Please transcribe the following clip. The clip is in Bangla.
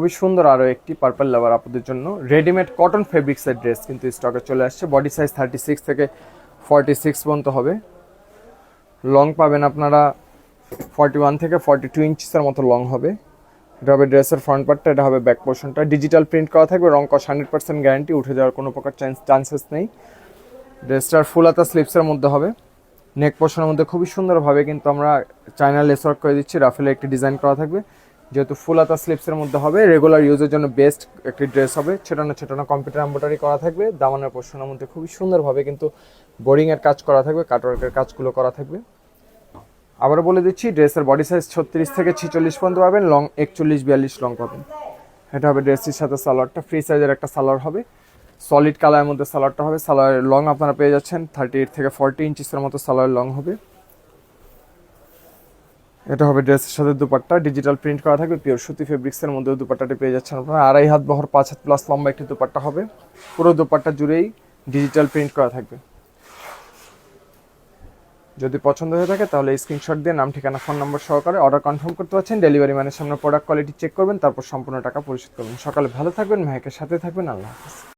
খুবই সুন্দর আরও একটি পার্পল লাভার আপুদের জন্য রেডিমেড কটন ফেব্রিক্সের ড্রেস কিন্তু স্টকে চলে আসছে। বডি সাইজ 36 থেকে 46 পর্যন্ত হবে। লং পাবেন আপনারা 41 থেকে 42 ইঞ্চিসের মতো লং হবে। এটা হবে ড্রেসের ফ্রন্ট পার্টটা, এটা হবে ব্যাক পোর্শনটা। ডিজিটাল প্রিন্ট করা থাকবে, রং কস 100% গ্যারান্টি, উঠে যাওয়ার কোনো প্রকার চান্সেস নেই। ড্রেসটার ফুল হাতা স্লিপসের মধ্যে হবে। নেক পোর্শনের মধ্যে খুবই সুন্দরভাবে কিন্তু আমরা চায়না লেস ওয়ার্ক করে দিচ্ছি, রাফেলে একটি ডিজাইন করা থাকবে। যেহেতু ফুল হাতা স্লিপসের মধ্যে হবে, রেগুলার ইউজের জন্য বেস্ট একটি ড্রেস হবে। ছেটানো ছেটানো কম্পিউটার এমব্রয়ডারি করা থাকবে। দামানের পোর্শনের মধ্যে খুবই সুন্দরভাবে কিন্তু বোরিংয়ের কাজ করা থাকবে, কাটওয়ার্কের কাজগুলো করা থাকবে। আবারও বলে দিচ্ছি, ড্রেসের বডি সাইজ 36 থেকে 46 পর্যন্ত পাবেন, লং 41-42 লং পাবেন। এটা হবে ড্রেসটির সাথে সালোয়ারটা, ফ্রি সাইজের একটা সালোয়ার হবে, সলিড কালারের মধ্যে সালোয়ারটা হবে। সালোয়ারের লং আপনারা পেয়ে যাচ্ছেন 38 থেকে 40 ইঞ্চিসের মতো সালোয়ারের লং হবে। এটা হবে ড্রেসের সাথে দুপাট্টা, ডিজিটাল প্রিন্ট করা থাকবে, পিওর সুতি ফেব্রিক্সের মধ্যে দুপাট্টাটি পেয়ে যাচ্ছেন আপনারা। 2.5 হাত বহর 5 হাত প্লাস লম্বা একটি দুপাট্টা হবে। পুরো দুপাট্টা জুড়েই ডিজিটাল প্রিন্ট করা থাকবে। যদি পছন্দ হয়ে থাকে তাহলে স্ক্রিনশট দিয়ে নাম, ঠিকানা, ফোন নম্বর সহকারে অর্ডার কনফার্ম করতে পারছেন। ডেলিভারি ম্যানের সামনে প্রোডাক্ট কোয়ালিটি চেক করবেন, তারপর সম্পূর্ণ টাকা পরিশোধ করবেন। সকালে ভালো থাকবেন, মেহেকের সাথে থাকবেন। আল্লাহ হাফেজ।